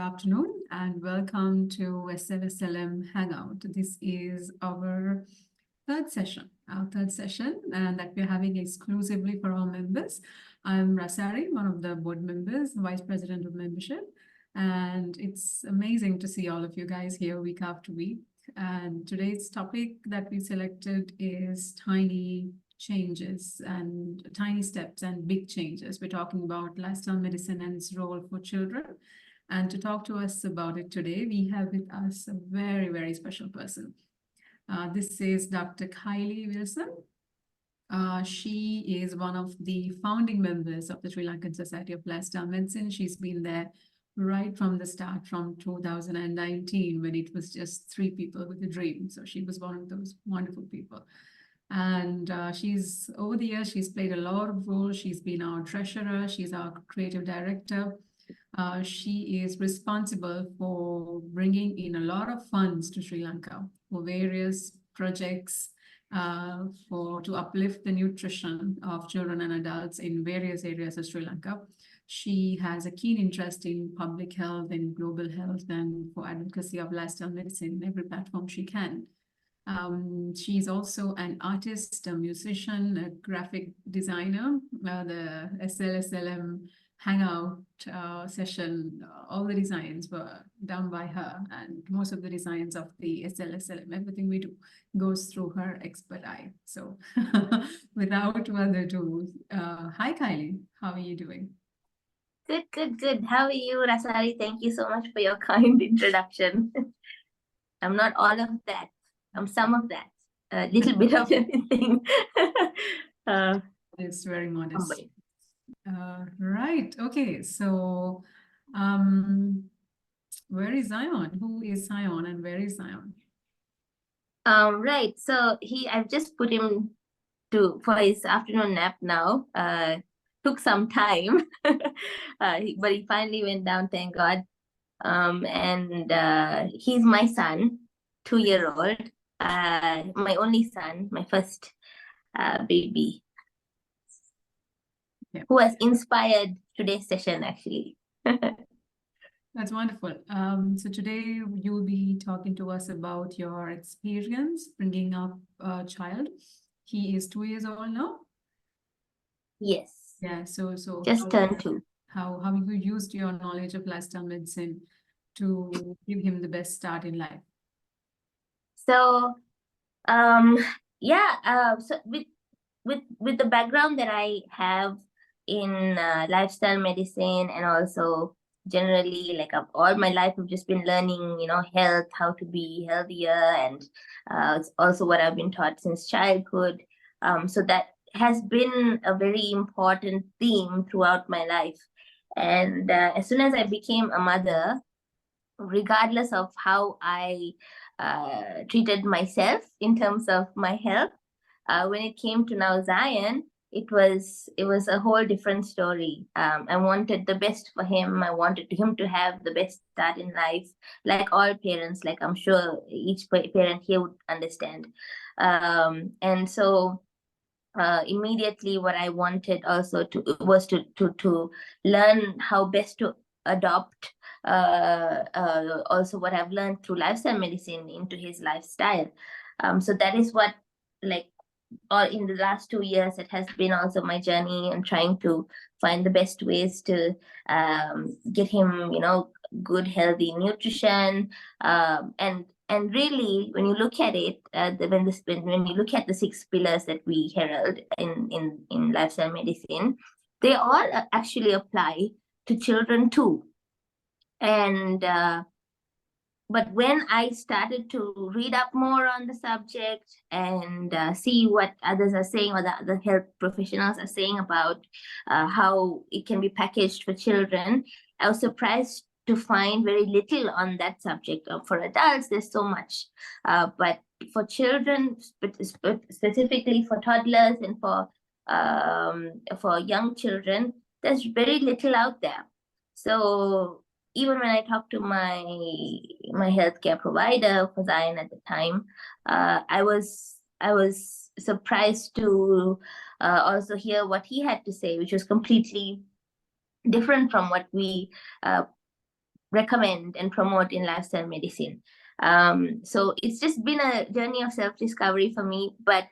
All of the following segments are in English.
afternoon and welcome to SLSLM Hangout. This is our third session that we're having exclusively for our members. I'm Rasari, one of the board members, Vice President of Membership, and it's amazing to see all of you guys here week after week. And today's topic that we selected is tiny changes and tiny steps and big changes. We're talking about lifestyle medicine and its role for children. And to talk to us about it today, we have with us a very, very special person. This is Dr. Kylie Wilson. She is one of the founding members of the Sri Lankan Society of Lifestyle Medicine. She's been there right from the start, from 2019, when it was just 3 people with a dream. So she was one of those wonderful people. And over the years, she's played a lot of roles. She's been our treasurer. She's our creative director. She is responsible for bringing in a lot of funds to Sri Lanka for various projects to uplift the nutrition of children and adults in various areas of Sri Lanka. She has a keen interest in public health and global health and for advocacy of lifestyle medicine in every platform she can. She's also an artist, a musician, a graphic designer. The SLSLM Hangout session, all the designs were done by her, and most of the designs of the SLSLM, everything we do goes through her expert eye. So without further ado, hi Kylie, how are you doing? Good. How are you, Rasari? Thank you so much for your kind introduction. I'm not all of that. I'm some of that. A little bit of everything. It's very modest. Right. Okay. So, where is Zion? Who is Zion and where is Zion? Right. So I've just put him for his afternoon nap now. Took some time, but he finally went down, thank God. And he's my son, 2-year-old, my only son, my first baby, who has inspired today's session, actually. That's wonderful. So today you will be talking to us about your experience bringing up a child. He is 2 years old now? Yes. Yeah, so just turned 2. How have you used your knowledge of lifestyle medicine to give him the best start in life? So, so with the background that I have in lifestyle medicine, and also generally, like, all my life I've just been learning, health, how to be healthier, and it's also what I've been taught since childhood. So that has been a very important theme throughout my life. And as soon as I became a mother, regardless of how I treated myself in terms of my health, when it came to now Zion, it was a whole different story. I wanted the best for him. I wanted him to have the best start in life, like all parents, like I'm sure each parent here would understand. And so immediately what I wanted also was to learn how best to adopt also what I've learned through lifestyle medicine into his lifestyle. So that is what, or in the last 2 years, it has been also my journey and trying to find the best ways to get him, good, healthy nutrition. And really, when you look at it, when you look at the 6 pillars that we herald in lifestyle medicine, they all actually apply to children too. And but when I started to read up more on the subject and see what others are saying, or the other health professionals are saying about how it can be packaged for children, I was surprised to find very little on that subject. For adults, there's so much, but for children, specifically for toddlers and for young children, there's very little out there. So even when I talked to my healthcare provider for Zion at the time, I was surprised to also hear what he had to say, which was completely different from what we recommend and promote in lifestyle medicine. So it's just been a journey of self-discovery for me, but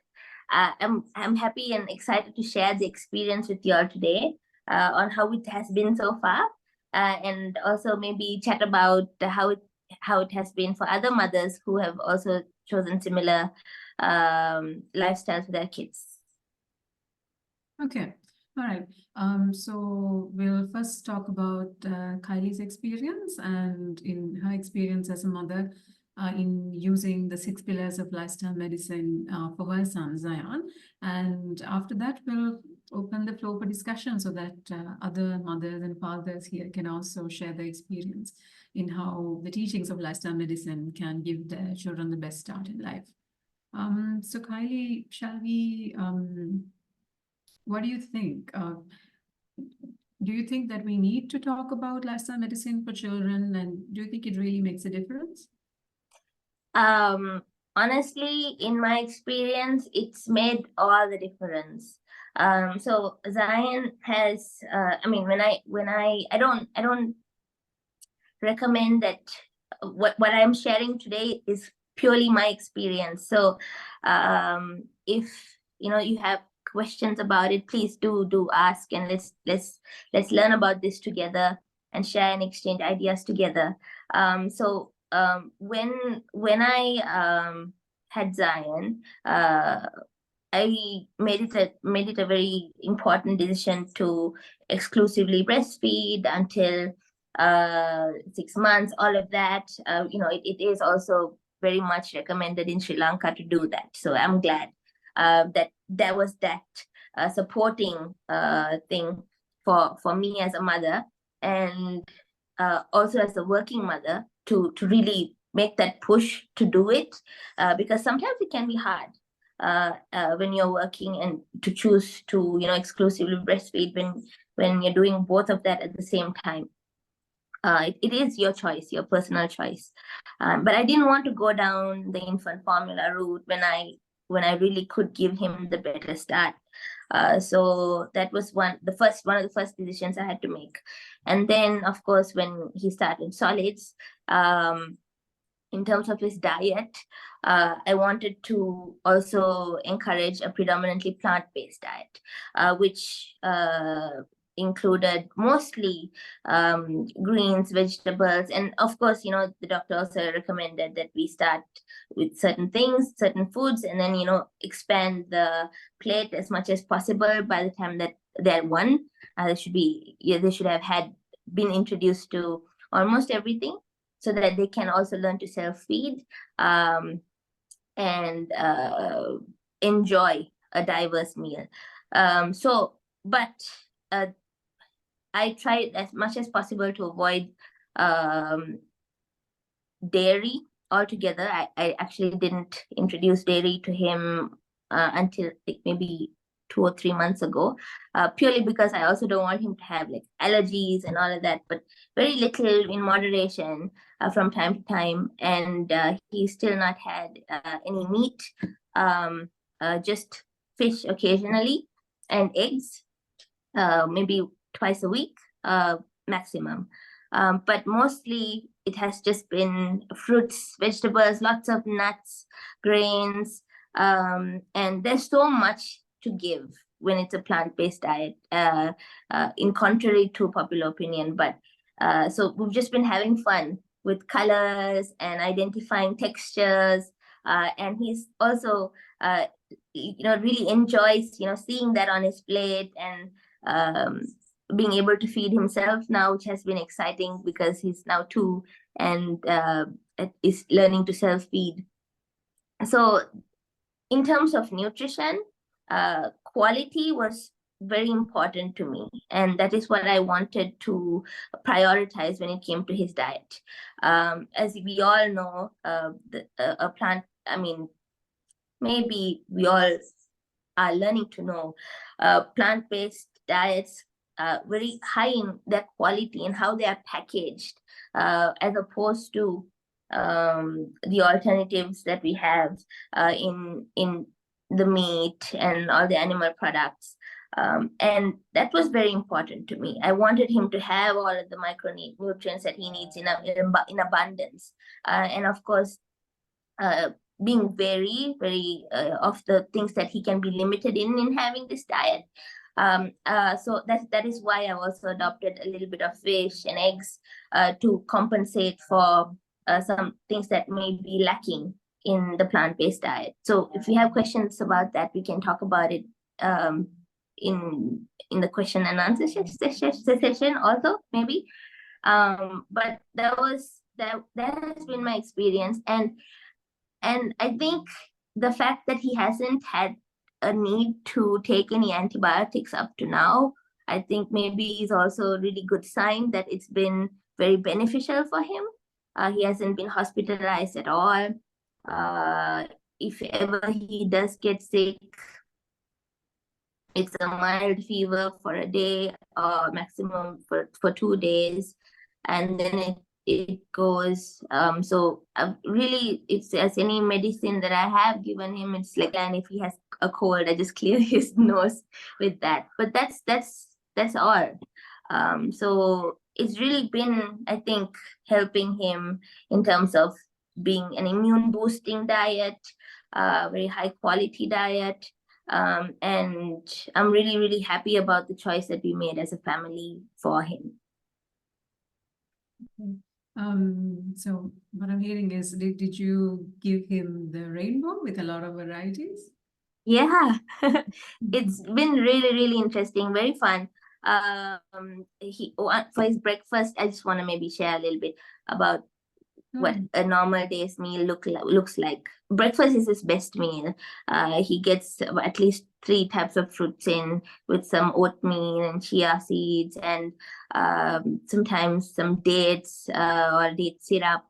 I'm happy and excited to share the experience with you all today on how it has been so far, and also maybe chat about how it has been for other mothers who have also chosen similar lifestyles for their kids. Okay. All right. So we'll first talk about Kylie's experience and in her experience as a mother in using the 6 pillars of lifestyle medicine for her son Zion. And after that, we'll open the floor for discussion so that other mothers and fathers here can also share their experience in how the teachings of lifestyle medicine can give their children the best start in life. So Kylie, shall we what do you think? Do you think that we need to talk about lifestyle medicine for children, and do you think it really makes a difference? Honestly, in my experience, it's made all the difference. So Zion has, I mean, I don't recommend that what I'm sharing today is purely my experience. So, if you have questions about it, please do ask, and let's learn about this together and share and exchange ideas together. So when I had Zion, I made it a very important decision to exclusively breastfeed until 6 months, all of that. It is also very much recommended in Sri Lanka to do that. So I'm glad that there was that supporting thing for me as a mother, and also as a working mother to really make that push to do it, because sometimes it can be hard when you're working and to choose to exclusively breastfeed when you're doing both of that at the same time. It is your choice, your personal choice. But I didn't want to go down the infant formula route when I really could give him the better start. So that was one of the first decisions I had to make. And then, of course, when he started solids, in terms of his diet, I wanted to also encourage a predominantly plant-based diet, which included mostly greens, vegetables, and of course, the doctor also recommended that we start with certain things, certain foods, and then expand the plate as much as possible. By the time that they're one, they should have been introduced to almost everything, so that they can also learn to self-feed and enjoy a diverse meal. But I tried as much as possible to avoid dairy altogether. I actually didn't introduce dairy to him until maybe 2 or 3 months ago, purely because I also don't want him to have allergies and all of that, but very little in moderation from time to time. And he's still not had any meat, just fish occasionally, and eggs maybe twice a week maximum. But mostly it has just been fruits, vegetables, lots of nuts, grains, and there's so much to give when it's a plant-based diet, in contrary to popular opinion. But so we've just been having fun with colors and identifying textures, and he's also really enjoys seeing that on his plate, and being able to feed himself now, which has been exciting because he's now 2 and is learning to self-feed. So in terms of nutrition, quality was very important to me, and that is what I wanted to prioritize when it came to his diet. As we all know, a plant, I mean, maybe we all are learning to know, plant-based diets very high in their quality and how they are packaged, as opposed to the alternatives that we have in the meat and all the animal products. And that was very important to me. I wanted him to have all of the micronutrients that he needs in abundance. And of course, being very of the things that he can be limited in having this diet. So that is why I also adopted a little bit of fish and eggs to compensate for some things that may be lacking in the plant-based diet. So if you have questions about that, we can talk about it in the question and answer session also, maybe. But that has been my experience. And I think the fact that he hasn't had a need to take any antibiotics up to now, I think maybe is also a really good sign that it's been very beneficial for him. He hasn't been hospitalized at all. If ever he does get sick, it's a mild fever for a day or maximum for 2 days, and then it goes. So really, it's as any medicine that I have given him, it's like, and if he has a cold, I just clear his nose with that. But that's all. So it's really been, I think, helping him in terms of being an immune boosting diet, very high quality diet. And I'm really happy about the choice that we made as a family for him. Okay. So what I'm hearing is, did you give him the rainbow with a lot of varieties? Yeah, it's been really interesting, very fun. For his breakfast, I just want to maybe share a little bit about what a normal day's meal looks like. Breakfast is his best meal. He gets at least 3 types of fruits in, with some oatmeal and chia seeds, and sometimes some dates or date syrup,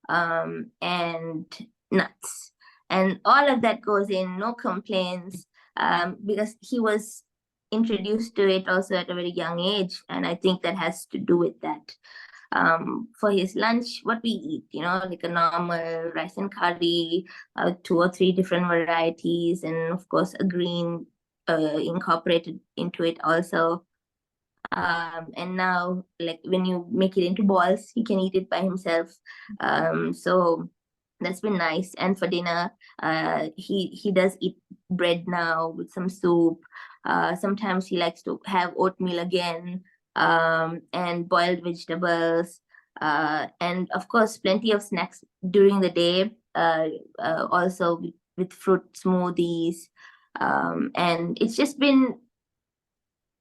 and nuts. And all of that goes in, no complaints, because he was introduced to it also at a very young age, and I think that has to do with that. For his lunch, what we eat, like a normal rice and curry, 2 or 3 different varieties, and of course a green incorporated into it also. And now, like, when you make it into balls, he can eat it by himself. So that's been nice. And for dinner, he does eat bread now with some soup. Sometimes he likes to have oatmeal again, and boiled vegetables, and of course plenty of snacks during the day, also with fruit smoothies, and it's just been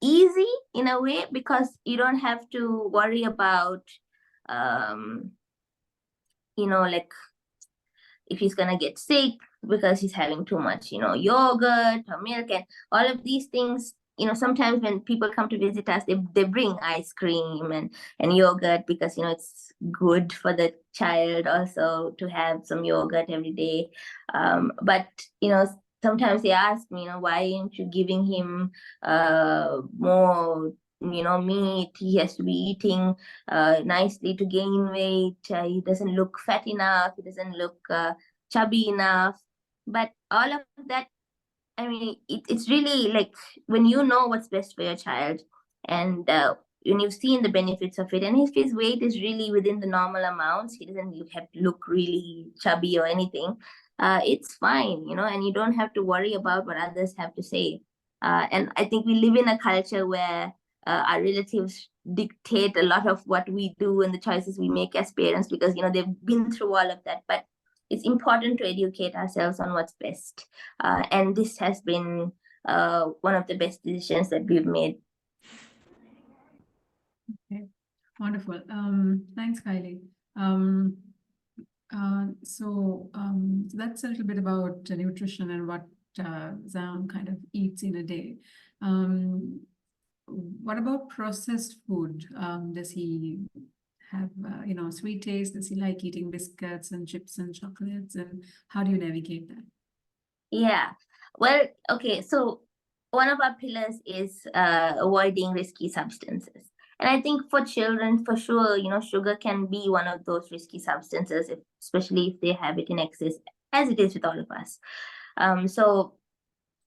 easy in a way because you don't have to worry about like if he's gonna get sick because he's having too much yogurt or milk and all of these things. Sometimes when people come to visit us, they bring ice cream and yogurt because it's good for the child also to have some yogurt every day. But sometimes they ask me, why aren't you giving him more meat? He has to be eating nicely to gain weight. He doesn't look fat enough. He doesn't look chubby enough. But all of that, I mean, it's really like when you know what's best for your child, and when you've seen the benefits of it, and if his weight is really within the normal amounts, he doesn't have to look really chubby or anything, it's fine, and you don't have to worry about what others have to say. And I think we live in a culture where our relatives dictate a lot of what we do and the choices we make as parents because, they've been through all of that. But it's important to educate ourselves on what's best. And this has been one of the best decisions that we've made. Okay, wonderful. Thanks, Kylie. So that's a little bit about nutrition and what Zion kind of eats in a day. What about processed food? Does he have sweet taste? Does he like eating biscuits and chips and chocolates? And how do you navigate that? Yeah, well, okay, so one of our pillars is avoiding risky substances. And I think for children, for sure, sugar can be one of those risky substances, especially if they have it in excess, as it is with all of us. So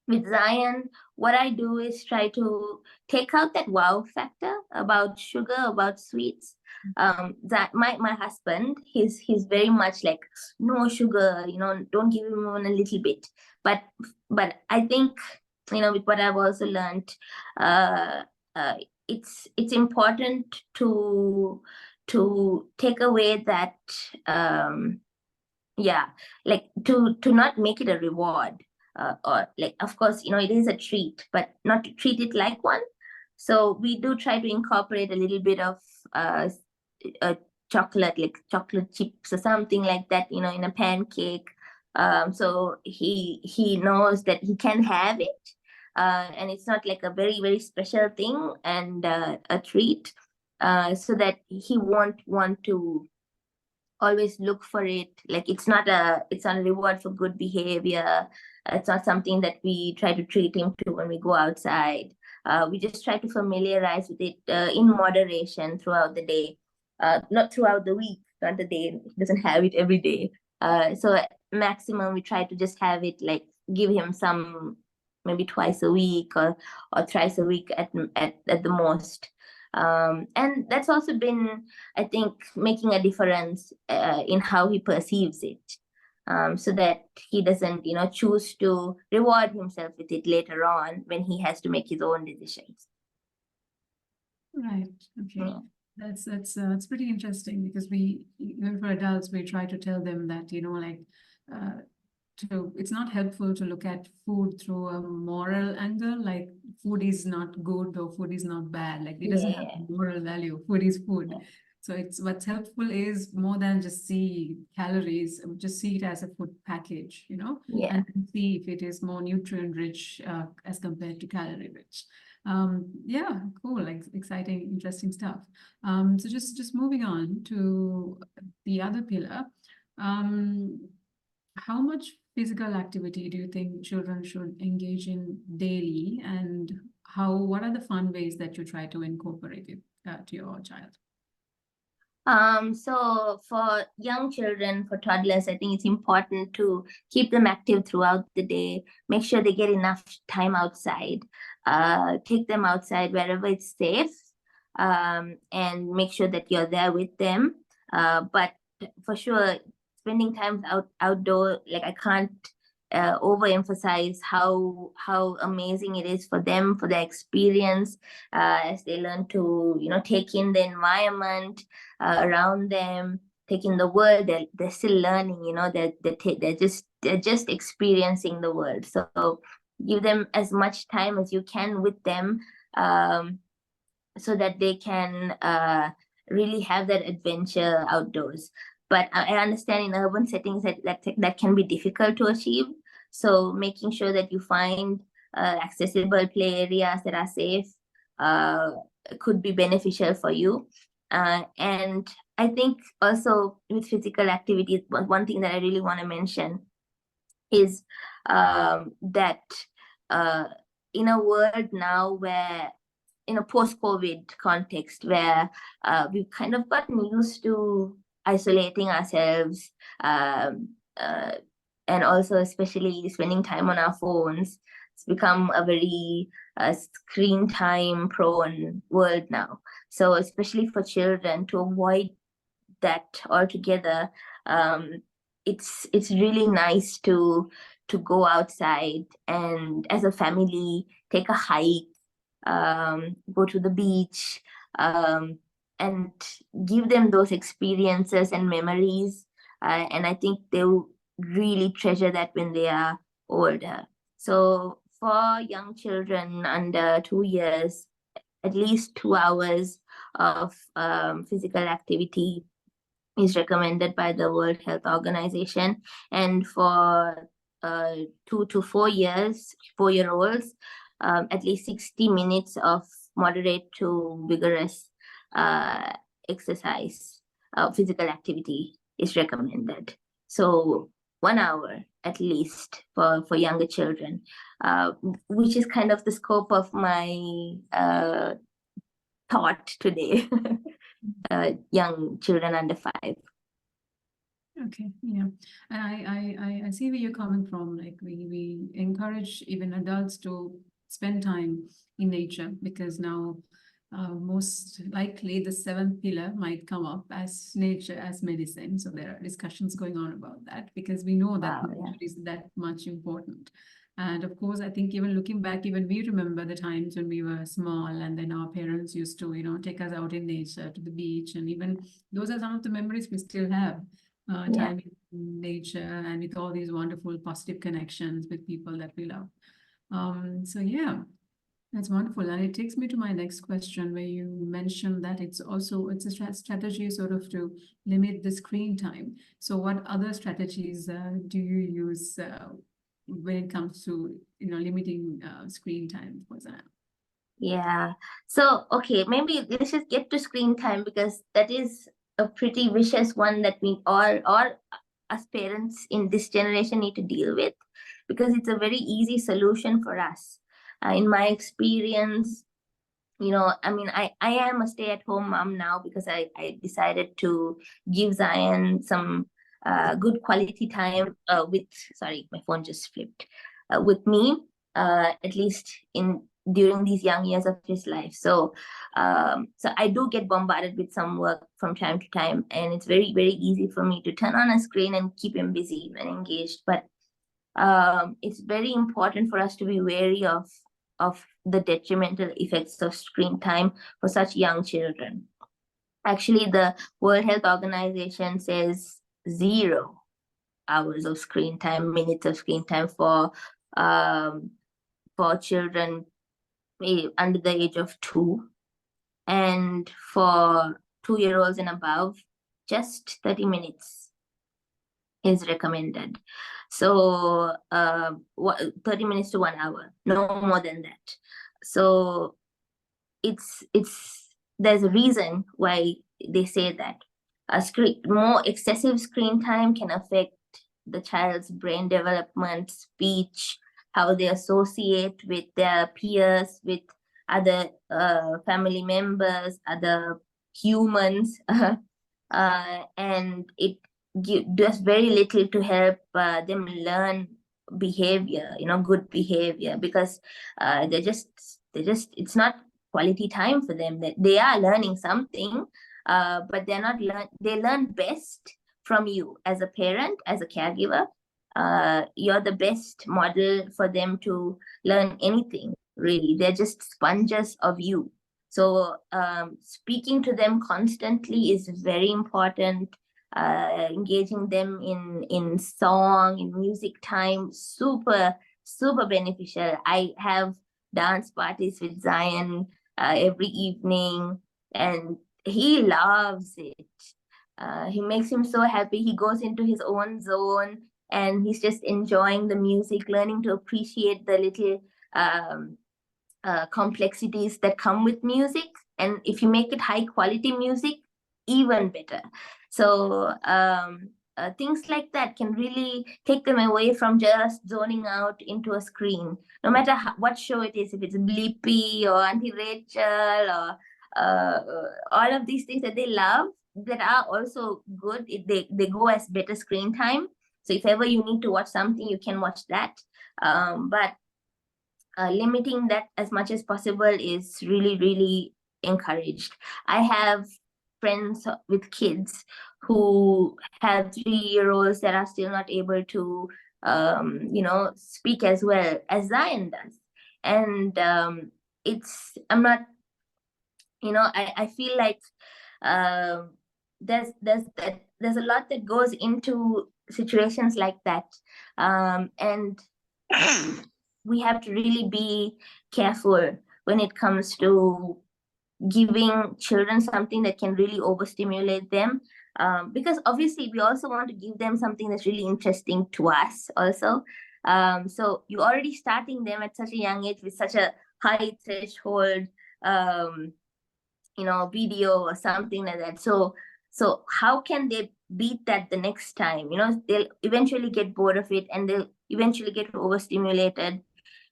with Zion, what I do is try to take out that wow factor about sugar, about sweets. That my husband, he's very much like no sugar, don't give him even a little bit. But I think, with what I've also learned, uh, uh, it's important to take away that, yeah, like to not make it a reward, or like, of course, it is a treat, but not to treat it like one. So we do try to incorporate a little bit of uh, chocolate, like chocolate chips or something like that, in a pancake. So he knows that he can have it, and it's not like a very very special thing and a treat, so that he won't want to always look for it. Like it's not a reward for good behavior. It's not something that we try to treat him to when we go outside. We just try to familiarize with it in moderation throughout the day, not throughout the week, not the day. He doesn't have it every day. So maximum we try to just have it, like give him some maybe twice a week, or thrice a week at the most. And that's also been, I think, making a difference in how he perceives it, so that he doesn't, choose to reward himself with it later on when he has to make his own decisions. Right. Okay. Yeah. That's pretty interesting, because we, even for adults, we try to tell them that, uh, it's not helpful to look at food through a moral angle, like food is not good or food is not bad, like it doesn't have Yeah. moral value. Food is food. So it's what's helpful is more than just see calories, just see it as a food package, Yeah. and see if it is more nutrient rich as compared to calorie rich. Yeah, cool, like exciting, interesting stuff. So just moving on to the other pillar. How much physical activity do you think children should engage in daily, and what are the fun ways that you try to incorporate it to your child? So for young children, for toddlers, I think it's important to keep them active throughout the day. Make sure they get enough time outside. Take them outside wherever it's safe, and make sure that you're there with them. But for sure, spending time outdoor, like I can't overemphasize how amazing it is for them, for their experience, as they learn to take in the environment around them, taking the world. They're still learning, they're just experiencing the world. So give them as much time as you can with them, so that they can really have that adventure outdoors. But I understand in urban settings that can be difficult to achieve. So making sure that you find accessible play areas that are safe uh, could be beneficial for you. And I think also with physical activity, one thing that I really want to mention is that in a world now where, in a post-COVID context, where we've kind of gotten used to isolating ourselves, and also especially spending time on our phones. It's become a very screen time prone world now. So especially for children, to avoid that altogether, it's really nice to go outside and as a family take a hike, go to the beach, and give them those experiences and memories. And I think they'll really treasure that when they are older. So for young children under 2 years, at least 2 hours of physical activity is recommended by the World Health Organization. And for 2 to 4 years, 4-year-olds, at least 60 minutes of moderate to vigorous exercise, physical activity is recommended. So 1 hour at least for younger children, which is kind of the scope of my thought today. Young children under 5. Okay, yeah. And I see where you're coming from. Like we encourage even adults to spend time in nature because now most likely the seventh pillar might come up as nature as medicine. So there are discussions going on about that because we know that Wow, yeah. nature is that much important. And of course, I think even looking back, even we remember the times when we were small and then our parents used to, take us out in nature to the beach. And even those are some of the memories we still have Yeah. time in nature and with all these wonderful positive connections with people that we love. So yeah, that's wonderful. And it takes me to my next question where you mentioned that it's a strategy sort of to limit the screen time. So what other strategies do you use when it comes to, limiting screen time, for example? Yeah. So, okay, maybe let's just get to screen time because that is a pretty vicious one that we all as parents in this generation need to deal with because it's a very easy solution for us. In my experience, I mean, I am a stay-at-home mom now because I decided to give Zion some good quality time sorry, my phone just flipped, with me, at least in during these young years of his life. So I do get bombarded with some work from time to time, and it's very, very easy for me to turn on a screen and keep him busy and engaged. But it's very important for us to be wary of the detrimental effects of screen time for such young children. Actually, the World Health Organization says 0 hours of screen time, minutes of screen time for children under the age of 2, and for 2-year-olds and above, just 30 minutes is recommended. So 30 minutes to 1 hour, no more than that. So it's there's a reason why they say that more excessive screen time can affect the child's brain development, speech, how they associate with their peers, with other family members, other humans, and it does very little to help them learn behavior, good behavior, because they just it's not quality time for them. That they are learning something, but they're not they learn best from you as a parent, as a caregiver. You're the best model for them to learn anything, really. They're just sponges of you. So speaking to them constantly is very important. Engaging them in song, in music time, super, super beneficial. I have dance parties with Zion every evening, and he loves it. He makes him so happy. He goes into his own zone and he's just enjoying the music, learning to appreciate the little complexities that come with music. And if you make it high quality music, even better. So things like that can really take them away from just zoning out into a screen, no matter what show it is, if it's Blippi or Auntie Rachel or all of these things that they love that are also good. They go as better screen time. So if ever you need to watch something, you can watch that. But limiting that as much as possible is really, really encouraged. I have friends with kids who have 3-year-olds that are still not able to, speak as well as Zion does. And I'm not, I feel like there's a lot that goes into situations like that. And we have to really be careful when it comes to giving children something that can really overstimulate them. Because obviously we also want to give them something that's really interesting to us also. So you're already starting them at such a young age with such a high threshold, video or something like that. So how can they beat that the next time? They'll eventually get bored of it and they'll eventually get overstimulated.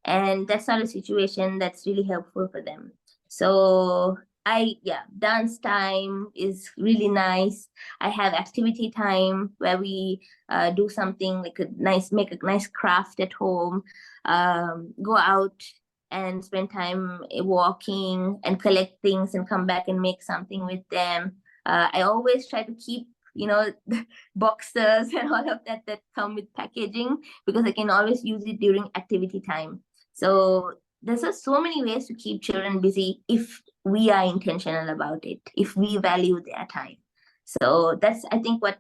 And that's not a situation that's really helpful for them. So dance time is really nice. I have activity time where we do something like make a nice craft at home, go out and spend time walking and collect things and come back and make something with them. I always try to keep, boxes and all of that come with packaging, because I can always use it during activity time. So there's just so many ways to keep children busy if we are intentional about it, if we value their time. So that's, I think, what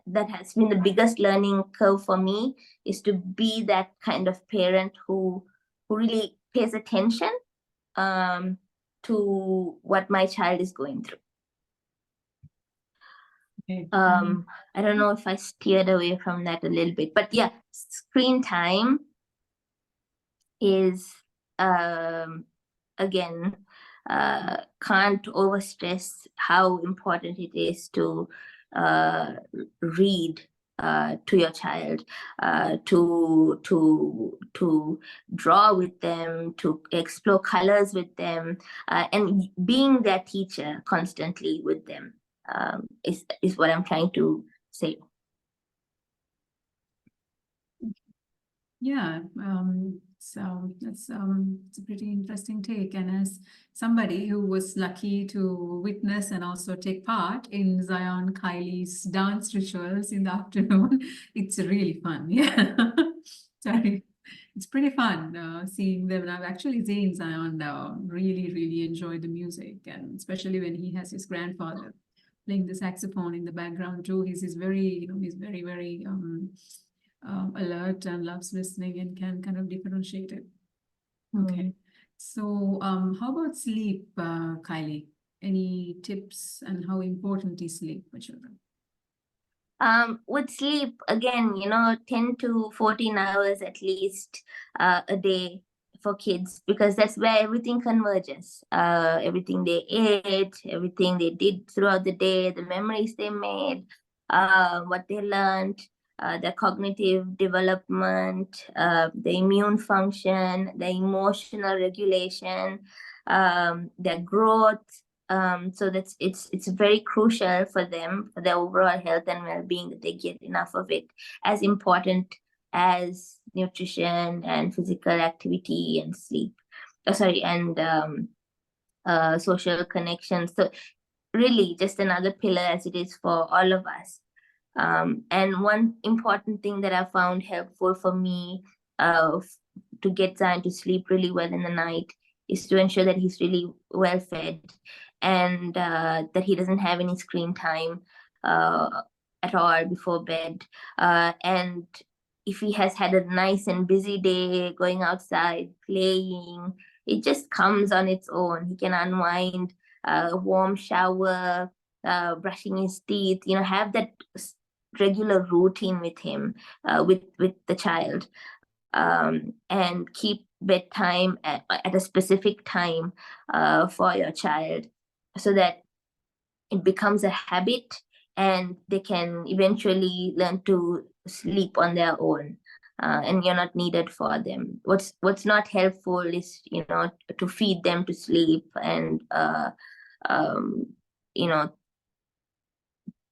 that has been the biggest learning curve for me, is to be that kind of parent who really pays attention to what my child is going through. Okay. I don't know if I steered away from that a little bit, but yeah, screen time is again, can't overstress how important it is to read to your child, to draw with them, to explore colors with them, and being their teacher constantly with them is what I'm trying to say. Yeah, so it's a pretty interesting take. And as somebody who was lucky to witness and also take part in Zion Kylie's dance rituals in the afternoon, it's really fun. Yeah, sorry. It's pretty fun seeing them. And I've actually seen Zion really enjoy the music, and especially when he has his grandfather playing the saxophone in the background too. He's very, he's very alert and loves listening and can kind of differentiate it. Okay. So how about sleep, Kylie? Any tips, and how important is sleep for children? With sleep, again, 10 to 14 hours at least a day for kids, because that's where everything converges. Everything they ate, everything they did throughout the day, the memories they made, what they learned, their cognitive development, the immune function, the emotional regulation, their growth. So it's very crucial for them, for their overall health and well-being, that they get enough of it, as important as nutrition and physical activity and sleep. And social connection. So really just another pillar, as it is for all of us. And one important thing that I found helpful for me to get Zion to sleep really well in the night is to ensure that he's really well fed, and that he doesn't have any screen time at all before bed. And if he has had a nice and busy day going outside, playing, it just comes on its own. He can unwind, a warm shower, brushing his teeth, have that regular routine with him, with the child, and keep bedtime at a specific time for your child, so that it becomes a habit and they can eventually learn to sleep on their own, and you're not needed for them. What's not helpful is to feed them to sleep, and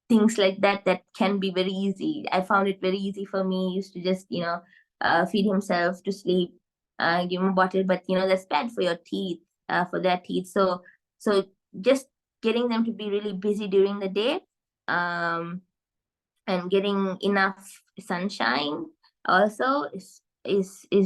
things like that can be very easy. I found it very easy for me. He used to just feed himself to sleep, give him a bottle, but that's bad for your teeth, for their teeth. So just getting them to be really busy during the day, and getting enough sunshine also is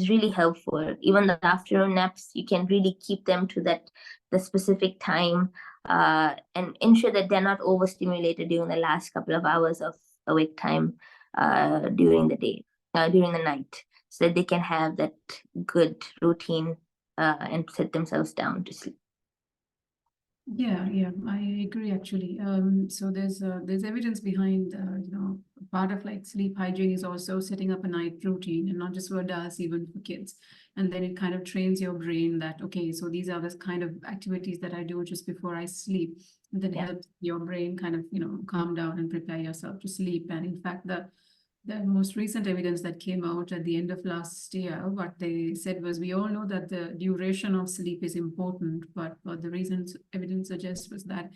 really helpful. Even the afternoon naps, you can really keep them to the specific time, and ensure that they're not overstimulated during the last couple of hours of awake time during the day, during the night, so that they can have that good routine and set themselves down to sleep. Yeah, I agree actually. So there's evidence behind part of like sleep hygiene is also setting up a night routine, and not just for adults, even for kids. And then it kind of trains your brain that, okay, so these are the kind of activities that I do just before I sleep. And then helps your brain kind of, calm down and prepare yourself to sleep. And in fact, the most recent evidence that came out at the end of last year, what they said was, we all know that the duration of sleep is important, but what the reasons evidence suggests was that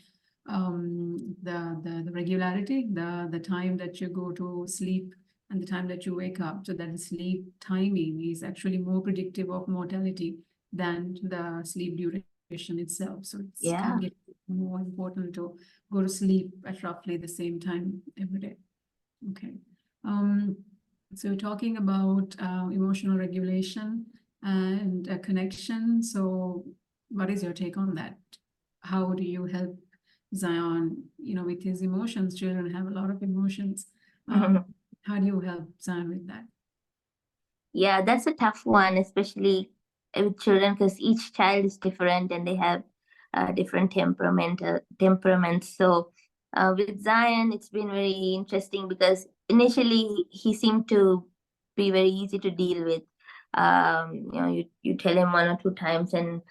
the regularity, the time that you go to sleep and the time that you wake up, so that the sleep timing is actually more predictive of mortality than the sleep duration itself. So it's Yeah. kind of getting more important to go to sleep at roughly the same time every day. Okay. So talking about emotional regulation and connection. So what is your take on that? How do you help Zion, with his emotions? Children have a lot of emotions. How do you help Zion with that? Yeah, that's a tough one, especially with children, because each child is different and they have different temperaments. So with Zion, it's been very interesting because initially he seemed to be very easy to deal with. You tell him 1 or 2 times and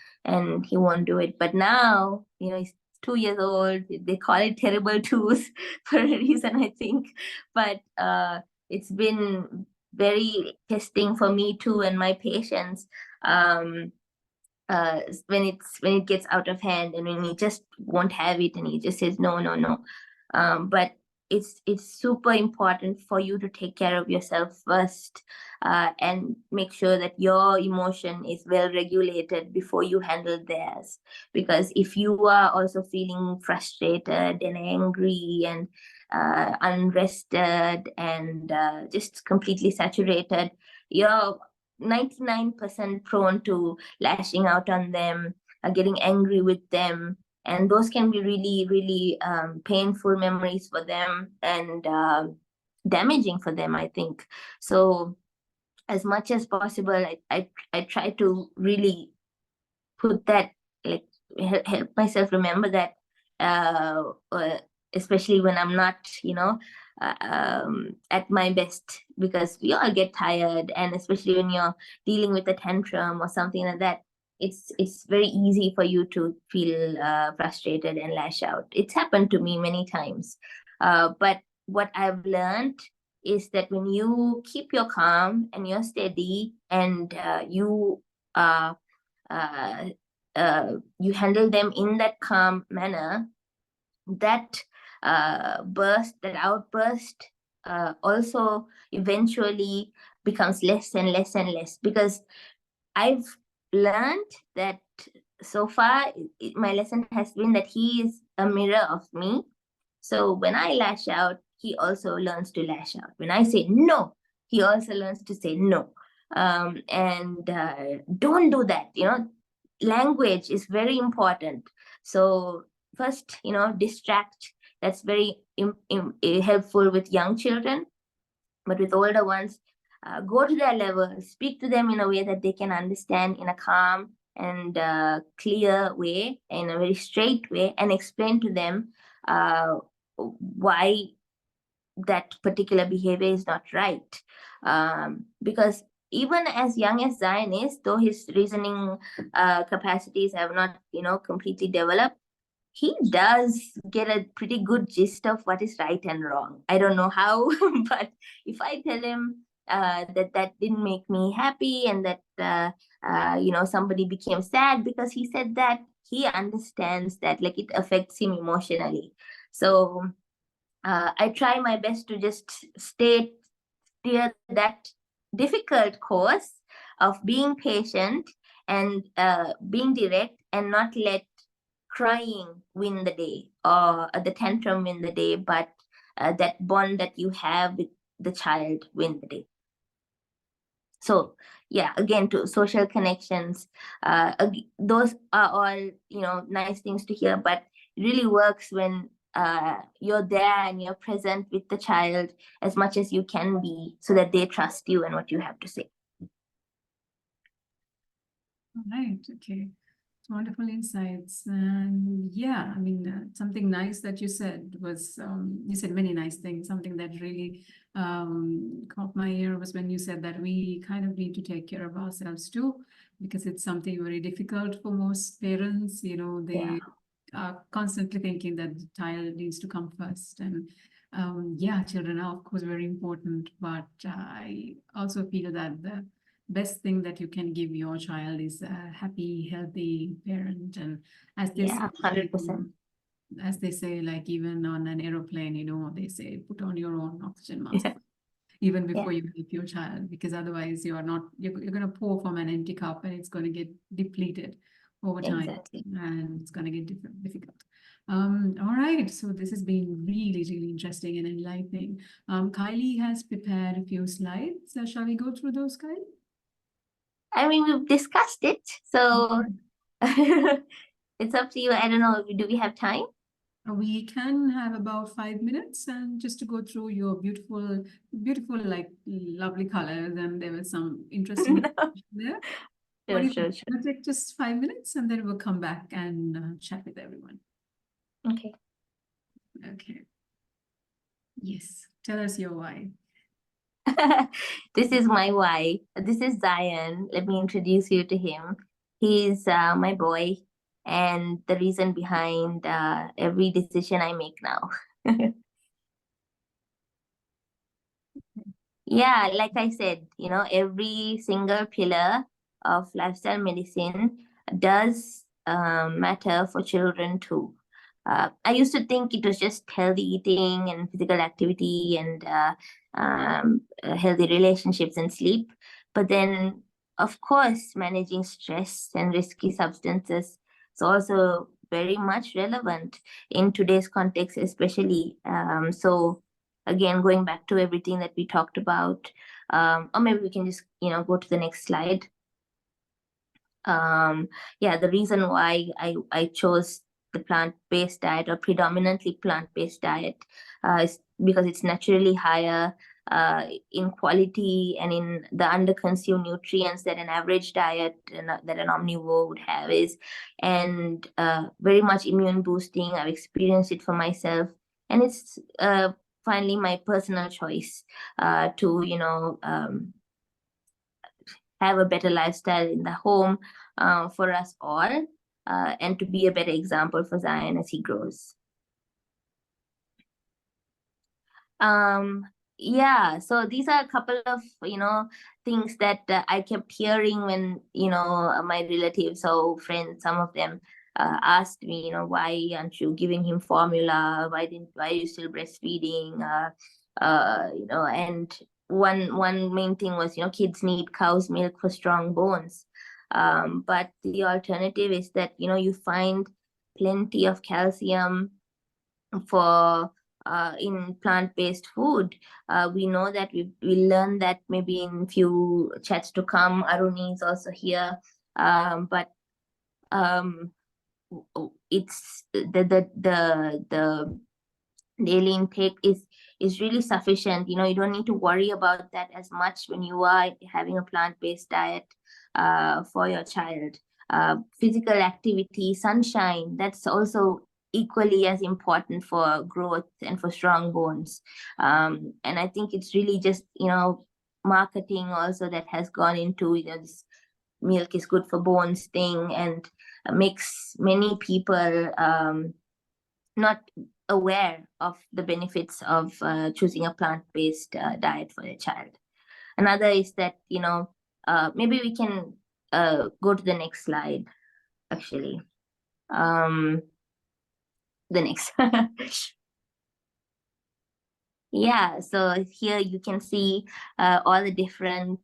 he won't do it. But now, he's 2 years old. They call it terrible twos for a reason, I think. But it's been very testing for me too and my patients when it gets out of hand and when he just won't have it and he just says no. But it's super important for you to take care of yourself first and make sure that your emotion is well regulated before you handle theirs, because if you are also feeling frustrated and angry and unrested and just completely saturated, you're 99% prone to lashing out on them, getting angry with them. And those can be really, really painful memories for them and damaging for them, I think. So as much as possible, I try to really put that, like, help myself remember that, especially when I'm not, at my best, because we all get tired, and especially when you're dealing with a tantrum or something like that, it's very easy for you to feel frustrated and lash out. It's happened to me many times. But what I've learned is that when you keep your calm and you're steady and you handle them in that calm manner, that outburst also eventually becomes less and less and less, because I've learned that so far my lesson has been that he is a mirror of me. So when I lash out, he also learns to lash out. When I say no, he also learns to say no. And don't do that. Language is very important. So first, distract. That's very helpful with young children. But with older ones, go to their level, speak to them in a way that they can understand, in a calm and clear way, in a very straight way, and explain to them why that particular behavior is not right. Because even as young as Zion is, though his reasoning capacities have not, completely developed, he does get a pretty good gist of what is right and wrong. I don't know how, but if I tell him that didn't make me happy, and that somebody became sad because he said that, he understands that, like, it affects him emotionally. So I try my best to just steer that difficult course of being patient and being direct, and not let crying win the day or the tantrum win the day, but that bond that you have with the child win the day. So yeah, again, to social connections, those are all, nice things to hear, but it really works when you're there and you're present with the child as much as you can be, so that they trust you and what you have to say. All right. Okay. Wonderful insights. And yeah, I mean, something nice that you said was, you said many nice things. Something that really caught my ear was when you said that we kind of need to take care of ourselves too, because it's something very difficult for most parents. They are constantly thinking that the child needs to come first. And Yeah, children are of course very important, but I also feel that the best thing that you can give your child is a happy, healthy parent. And as they say, Yeah, 100%. as they say, like even on an aeroplane, you know, they say put on your own oxygen mask Yeah, even yeah, before you help your child, because otherwise you are not, you're going to pour from an empty cup and it's going to get depleted over time exactly. and it's going to get difficult. All right, so this has been really, really interesting and enlightening. Kylie has prepared a few slides. Shall we go through those, Kylie? I mean, we've discussed it, so it's up to you. I don't know, do we have time? We can have about 5 minutes and just to go through your beautiful, beautiful, like lovely colors, and there was some interesting information there. What Sure, do you sure, think? sure. We'll take just 5 minutes and then we'll come back and chat with everyone. Okay. Okay. Yes. Tell us your why. This is my why. This is Zion. Let me introduce you to him. He's my boy and the reason behind every decision I make now. Yeah, like I said, every single pillar of lifestyle medicine does matter for children too. I used to think it was just healthy eating and physical activity and healthy relationships and sleep. But then, of course, managing stress and risky substances is also very much relevant in today's context, especially. So, again, going back to everything that we talked about, or maybe we can just go to the next slide. Yeah, the reason why I chose the plant-based diet or predominantly plant-based diet is because it's naturally higher in quality and in the underconsumed nutrients that an average diet that an omnivore would have is, and very much immune boosting. I've experienced it for myself, and it's finally my personal choice to have a better lifestyle in the home for us all, and to be a better example for Zion as he grows. Yeah, so these are a couple of things that I kept hearing when my relatives or friends, some of them asked me, why aren't you giving him formula? Why are you still breastfeeding? And one main thing was, kids need cow's milk for strong bones. But the alternative is that you find plenty of calcium for in plant-based food. We know that we learned that maybe in few chats to come. Aruni is also here, but it's the daily intake is really sufficient. You don't need to worry about that as much when you are having a plant-based diet for your child. Physical activity, sunshine, that's also equally as important for growth and for strong bones. And I think it's really just marketing also that has gone into this milk is good for bones thing, and makes many people not aware of the benefits of choosing a plant-based diet for their child. Another is that maybe we can go to the next slide, actually. The next. Yeah, so here you can see all the different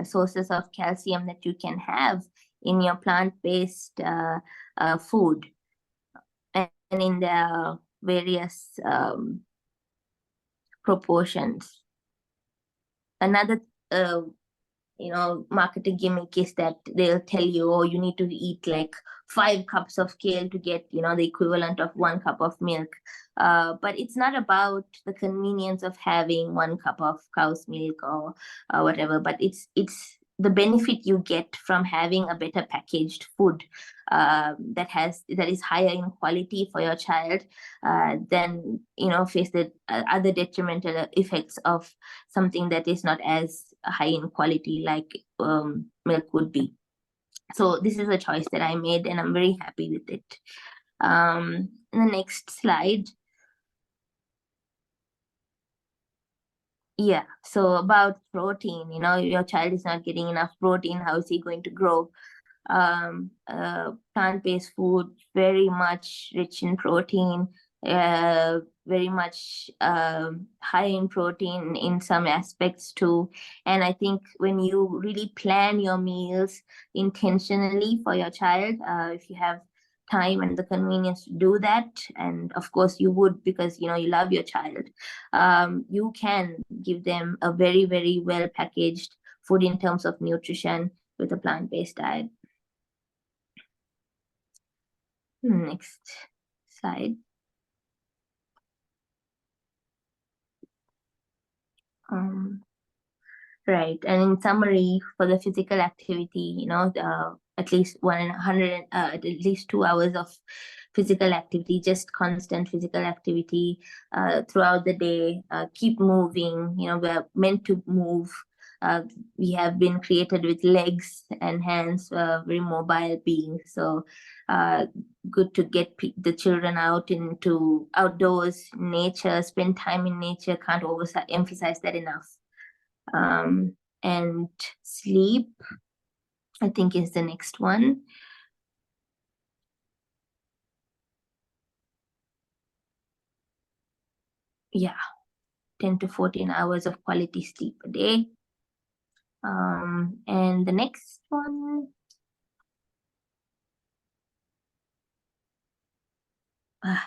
sources of calcium that you can have in your plant-based food, and in the various proportions. Another marketing gimmick is that they'll tell you, oh, you need to eat like 5 cups of kale to get the equivalent of 1 cup of milk, but it's not about the convenience of having 1 cup of cow's milk or whatever, but it's the benefit you get from having a better packaged food that is higher in quality for your child than face the other detrimental effects of something that is not as high in quality like milk would be. So this is a choice that I made and I'm very happy with it. The next slide. Yeah, so about protein, your child is not getting enough protein, how is he going to grow? Plant-based food, very much rich in protein, very much high in protein in some aspects too. And I think when you really plan your meals intentionally for your child, if you have time and the convenience to do that, and of course you would, because you love your child, you can give them a very, very well packaged food in terms of nutrition with a plant-based diet. Next slide. Right, and in summary, for the physical activity, at least 100, at least 2 hours of physical activity, just constant physical activity throughout the day. Keep moving. We're meant to move. We have been created with legs and hands, very mobile beings. So good to get the children out into outdoors, nature, spend time in nature. Can't emphasize that enough. And sleep, I think, is the next one. Yeah, 10 to 14 hours of quality sleep a day. And the next one,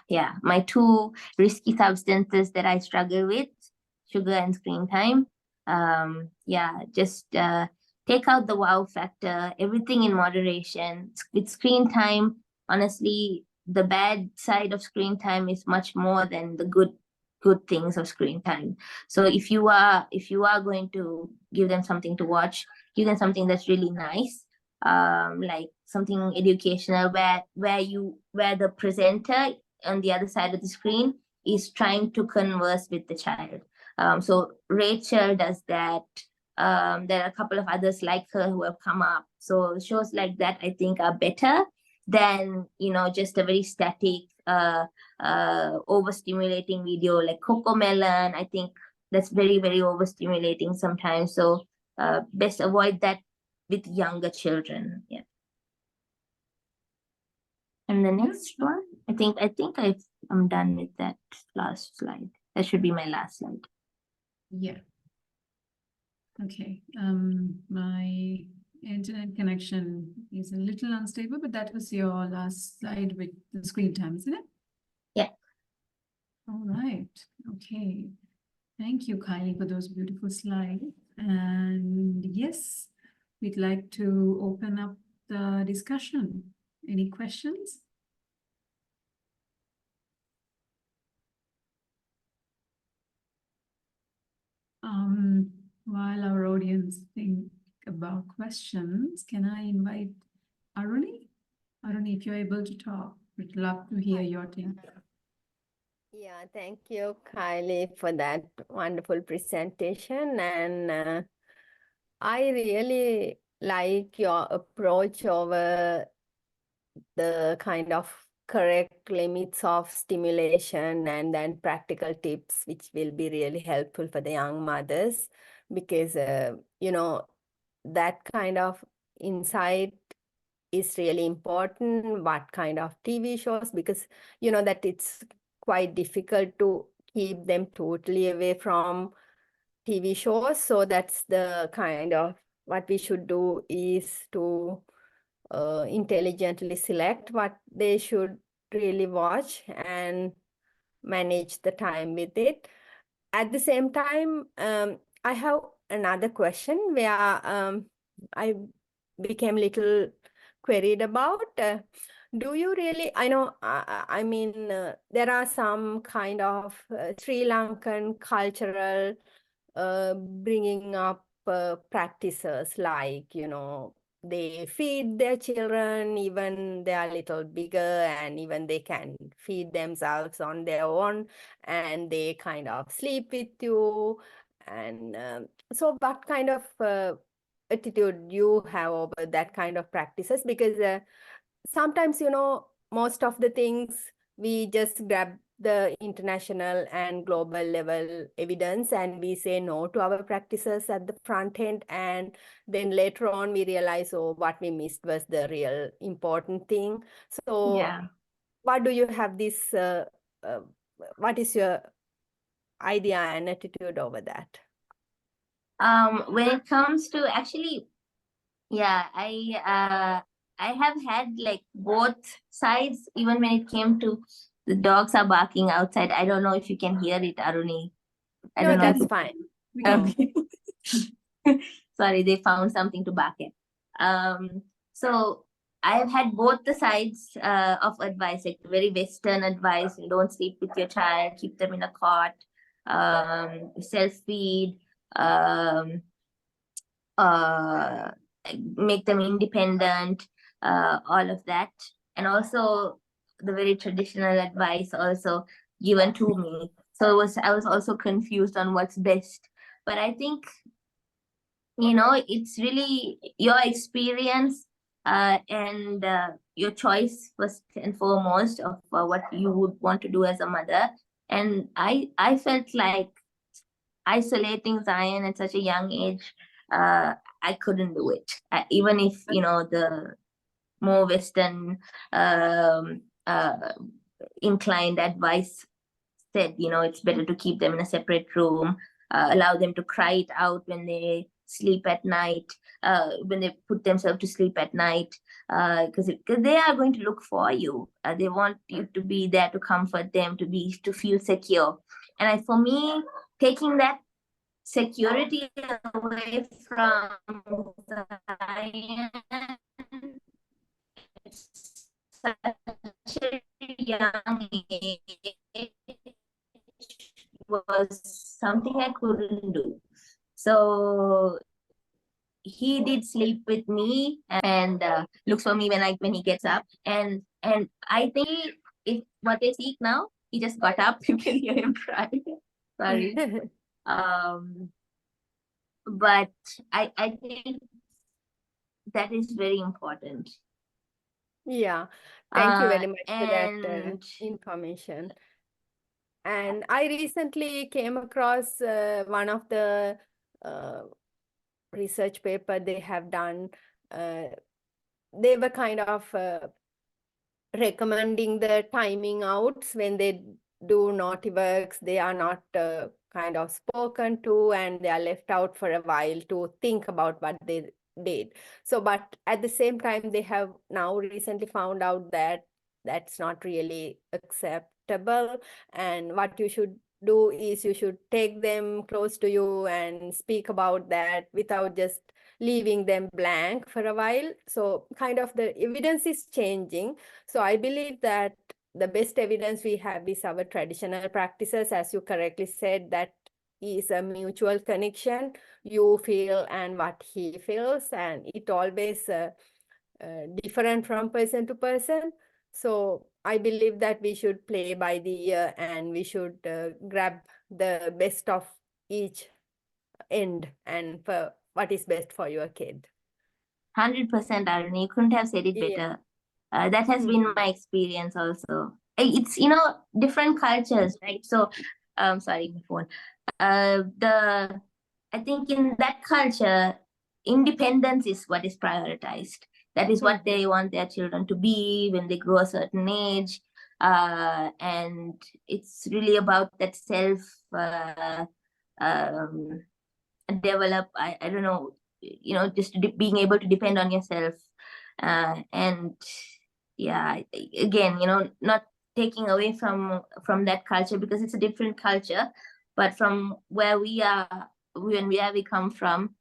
yeah, my two risky substances that I struggle with, sugar and screen time. Yeah, just take out the wow factor, everything in moderation. With screen time, honestly, the bad side of screen time is much more than the good things of screen time. So if you are going to give them something to watch, give them something that's really nice, like something educational, where the presenter on the other side of the screen is trying to converse with the child. So Rachel does that. There are a couple of others like her who have come up. So shows like that, I think, are better than just a very static, overstimulating video like Cocomelon. I think that's very, very overstimulating sometimes. So best avoid that with younger children. Yeah. And the next one, I think I'm done with that last slide. That should be my last slide. Yeah. Okay. My internet connection is a little unstable, but that was your last slide with the screen time, isn't it? Yeah. All right. Okay. Thank you, Kylie, for those beautiful slides. And yes, we'd like to open up the discussion. Any questions? While our audience think about questions, can I invite Aruni? Aruni, if you're able to talk, we'd love to hear your take. Yeah, thank you, Kylie, for that wonderful presentation. And I really like your approach over the kind of correct limits of stimulation and then practical tips, which will be really helpful for the young mothers, because, that kind of insight is really important. What kind of TV shows, because that it's quite difficult to keep them totally away from TV shows. So that's the kind of what we should do, is to intelligently select what they should really watch and manage the time with it. At the same time, I have another question where I became a little queried about. Do you really, I know, I mean, there are some kind of Sri Lankan cultural bringing up practices, like, they feed their children even they are a little bigger, and even they can feed themselves on their own, and they kind of sleep with you. And so what kind of attitude you have over that kind of practices? Because sometimes, most of the things we just grab the international and global level evidence, and we say no to our practices at the front end, and then later on we realize, oh, what we missed was the real important thing. So Yeah. what do you have this what is your idea and attitude over that? When it comes to actually, yeah, I have had like both sides. Even when it came to the dogs are barking outside. I don't know if you can hear it, Aruni. I No, don't know if that's you fine. We No. can- Sorry, they found something to bark at. So I've had both the sides of advice, like very Western advice. You don't sleep with your child, keep them in a cot, self-feed, um, uh, make them independent, all of that. And also the very traditional advice also given to me. So I was also confused on what's best. But I think, it's really your experience and your choice first and foremost of what you would want to do as a mother. And I felt like isolating Zion at such a young age, I couldn't do it. Even if, the more Western um, uh, inclined advice said, it's better to keep them in a separate room, allow them to cry it out when they sleep at night, when they put themselves to sleep at night, because they are going to look for you. They want you to be there to comfort them, to feel secure. And for me, taking that security away from Zion at such a young age was something I couldn't do. So he did sleep with me and looks for me when he gets up. And I think if what they seek now, he just got up. You can hear him cry. Sorry. But I think that is very important. Yeah, thank you very much for that And information. And I recently came across one of the research paper they have done. They were kind of recommending the timing outs when they do naughty works. They are not kind of spoken to, and they are left out for a while to think about what they did. So, but at the same time, they have now recently found out that that's not really acceptable. And what you should do is you should take them close to you and speak about that without just leaving them blank for a while. So kind of the evidence is changing. So I believe that the best evidence we have is our traditional practices. As you correctly said, that is a mutual connection. You feel and what he feels, and it always different from person to person. So I believe that we should play by the ear, and we should grab the best of each end and for what is best for your kid. 100%, Aruni, you couldn't have said it Yeah. better. That has been my experience also. It's, different cultures, right? So, sorry, my phone. I think in that culture, independence is what is prioritized. That is what they want their children to be when they grow a certain age. And it's really about that self um, develop. I don't know, just being able to depend on yourself. And yeah, again, not taking away from that culture, because it's a different culture, but from where we come from,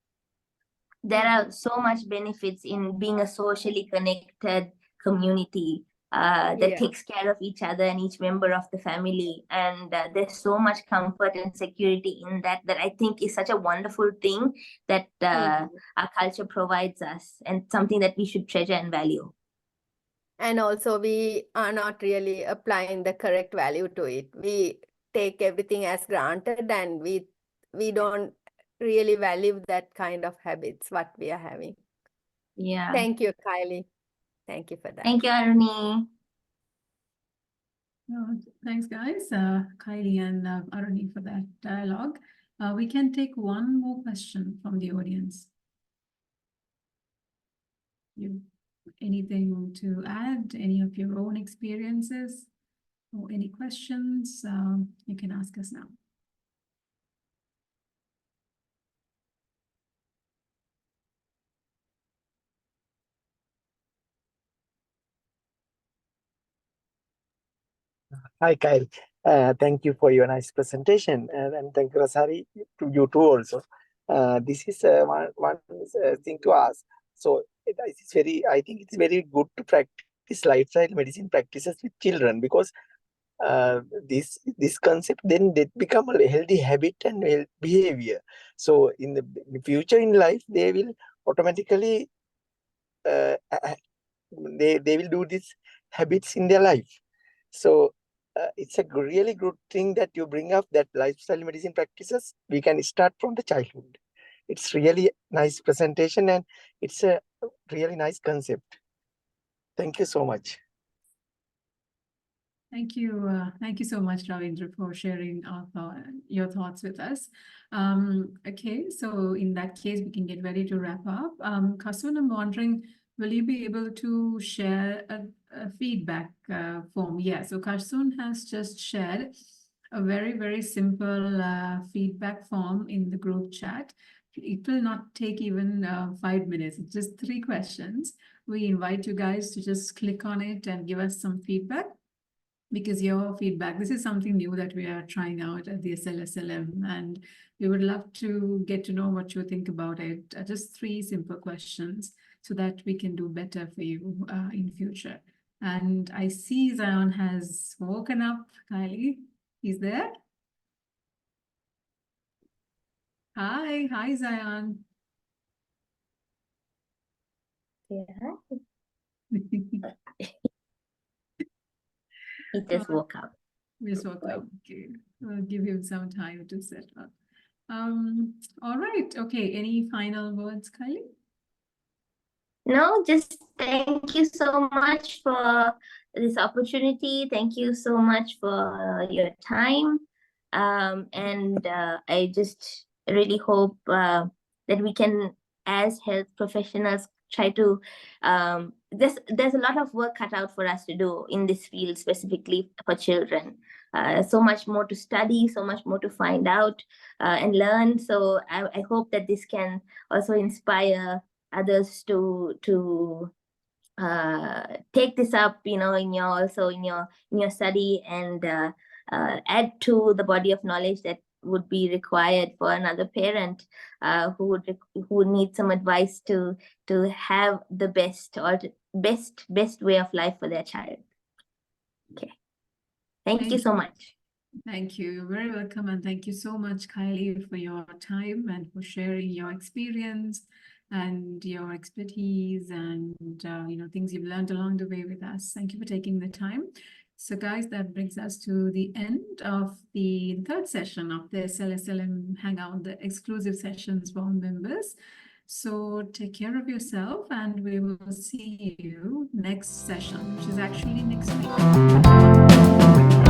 there are so much benefits in being a socially connected community that takes care of each other and each member of the family. And there's so much comfort and security in that I think is such a wonderful thing that our culture provides us, and something that we should treasure and value. And also we are not really applying the correct value to it. We take everything as granted, and we don't really value that kind of habits what we are having. Yeah. Thank you, Kylie. Thank you for that. Thank you, Aruni. Thanks, guys. Kylie and Aruni for that dialogue. We can take one more question from the audience. Anything to add? Any of your own experiences or any questions? You can ask us now. Hi, Kyle. Thank you for your nice presentation, and thank you, Rasari, to you too also. This is one thing to ask. So this is I think it's very good to practice lifestyle medicine practices with children, because this concept then they become a healthy habit and behavior. So in the future in life, they will automatically they will do these habits in their life. So it's a really good thing that you bring up that lifestyle medicine practices we can start from the childhood. It's really nice presentation, and it's a really nice concept. Thank you so much. Thank you. Thank you so much, Ravindra, for sharing your thoughts with us. Okay, so in that case, we can get ready to wrap up. Kasun, I'm wondering, will you be able to share a feedback form? Yeah, so Kasun has just shared a very, very simple feedback form in the group chat. It will not take even 5 minutes. It's just 3 questions. We invite you guys to just click on it and give us some feedback, because your feedback, this is something new that we are trying out at the SLSLM, and we would love to get to know what you think about it. Just 3 simple questions so that we can do better for you in future. And I see Zion has woken up. Kylie, he's there. Hi, Zion. Yeah. He just woke up. Just woke up. Okay, we'll give him some time to set up. All right. Okay. Any final words, Kylie? No, just thank you so much for this opportunity. Thank you so much for your time. And I just really hope that we can, as health professionals, try to there's a lot of work cut out for us to do in this field, specifically for children. So much more to study, so much more to find out and learn. So I hope that this can also inspire others to take this up, in your study, and add to the body of knowledge that would be required for another parent who would need some advice to have the best way of life for their child. Okay, thank you so much. Thank you. You're very welcome, and thank you so much, Kylie, for your time and for sharing your experience and your expertise and things you've learned along the way with us. Thank you for taking the time. So guys, that brings us to the end of the 3rd session of the SLSLM Hangout, the exclusive sessions for our members. So take care of yourself, and we will see you next session, which is actually next week.